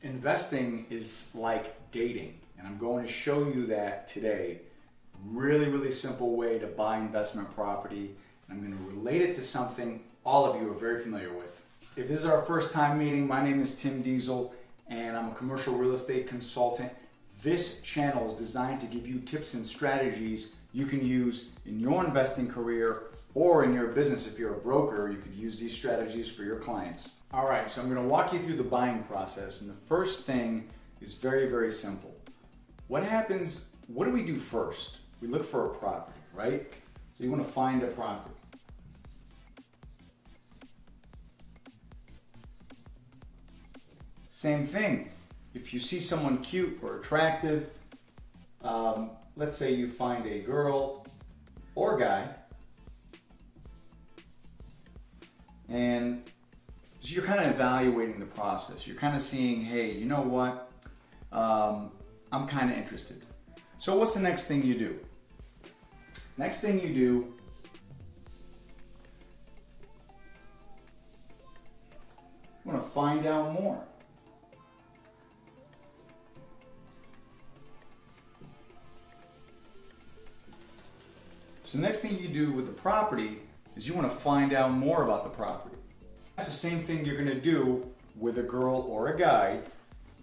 Investing is like dating, and I'm going to show you that today. Really simple way to buy investment property, and I'm going to relate it to something all of you are very familiar with. If this is our first time meeting, my name is Tim Diesel, and I'm a commercial real estate consultant. This channel is designed to give you tips and strategies you can use in your investing career or in your business. If you're a broker, you could use these strategies for your clients. All right, so I'm going to walk you through the buying process, and the first thing is very simple. What do we do first? We look for a property, right? So you want to find a property. Same thing. If you see someone cute or attractive, let's say you find a girl or guy, and so you're kind of evaluating the process. You're kind of seeing, hey, you know what? I'm kind of interested. So what's the next thing you do? Next thing you do, you want to find out more. So the next thing you do with the property is you want to find out more about the property. That's the same thing you're going to do with a girl or a guy.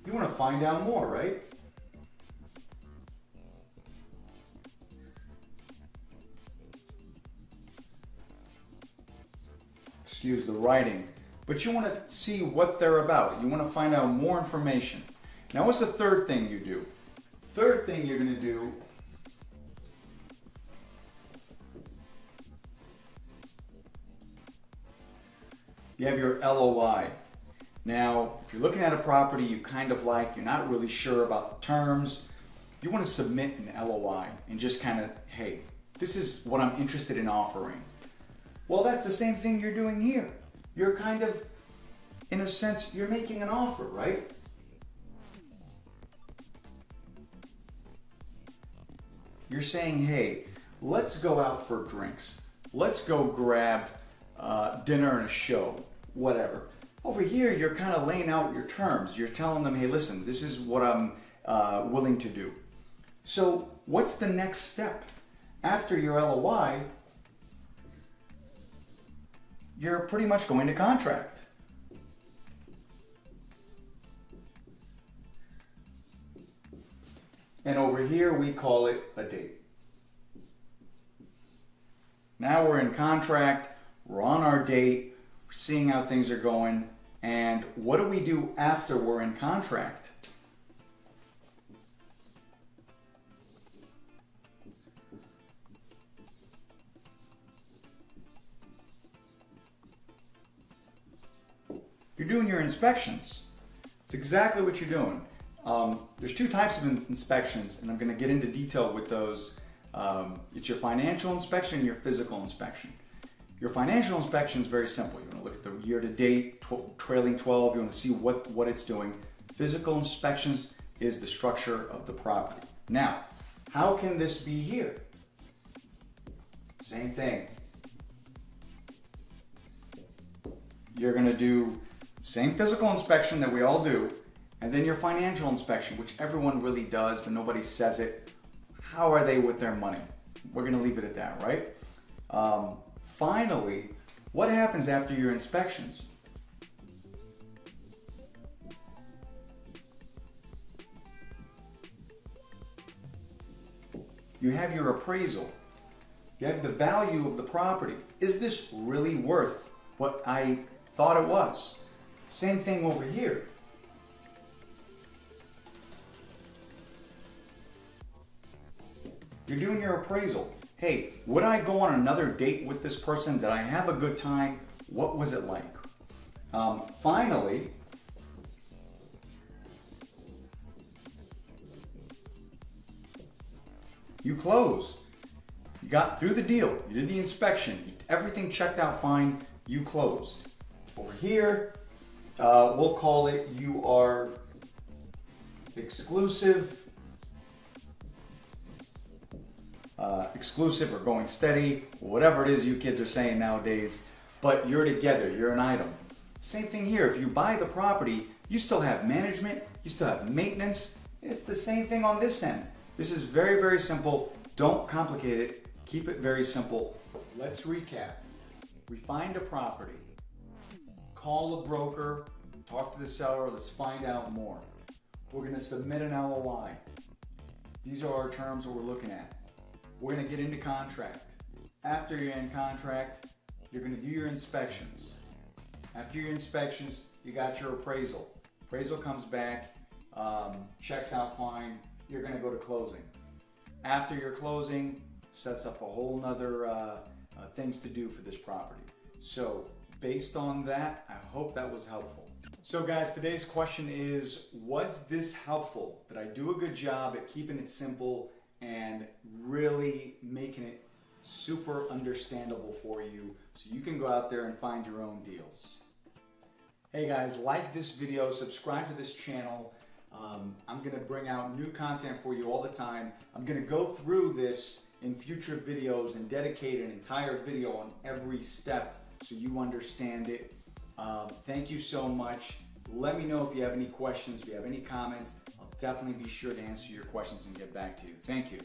You want to find out more, right? Excuse the writing. But you want to see what they're about. You want to find out more information. Now, what's the third thing you do? Third thing you're going to do you have your LOI. Now, if you're looking at a property you kind of like, you're not really sure about the terms, you want to submit an LOI and just kind of, hey, this is what I'm interested in offering. Well, that's the same thing you're doing here. You're kind of, in a sense, you're making an offer, right? You're saying, hey, let's go out for drinks. Let's go grab dinner and a show, whatever. Over here, you're kind of laying out your terms. You're telling them, hey, listen, this is what I'm willing to do. So what's the next step? After your LOI, you're pretty much going to contract. And over here, we call it a date. Now we're in contract. We're on our date, we're seeing how things are going, and what do we do after we're in contract? You're doing your inspections. It's exactly what you're doing. There's two types of inspections, and I'm going to get into detail with those. It's your financial inspection and your physical inspection. Your financial inspection is very simple. You want to look at the year-to-date, trailing 12. You want to see what it's doing. Physical inspections is the structure of the property. Now, how can this be here? Same thing. You're going to do same physical inspection that we all do, and then your financial inspection, which everyone really does, but nobody says it. How are they with their money? We're going to leave it at that, right? Finally, what happens after your inspections? You have your appraisal. You have the value of the property. Is this really worth what I thought it was? Same thing over here. You're doing your appraisal. Hey, would I go on another date with this person? Did I have a good time? What was it like? Finally, you close. You got through the deal. You did the inspection. Everything checked out fine. You closed. Over here, we'll call it you are exclusive or going steady, whatever it is you kids are saying nowadays, but you're together, you're an item. Same thing here. If you buy the property, You still have management, you still have maintenance. It's the same thing on this end. This is very, very simple. Don't complicate it. Keep it very simple. Let's recap. We find a property, call a broker, talk to the seller, let's find out more. We're gonna submit an LOI. These are our terms that we're looking at. We're gonna get into contract. After you're in contract, you're gonna do your inspections. After your inspections, you got your appraisal. Appraisal comes back, checks out fine, you're gonna go to closing. After your closing, sets up a whole nother things to do for this property. So based on that, I hope that was helpful. So guys, today's question is, was this helpful? Did I do a good job at keeping it simple and really making it super understandable for you so you can go out there and find your own deals? Hey guys, like this video, subscribe to this channel. I'm gonna bring out new content for you all the time. I'm gonna go through this in future videos and dedicate an entire video on every step so you understand it. Thank you so much. Let me know if you have any questions, if you have any comments. I'll definitely be sure to answer your questions and get back to you. Thank you.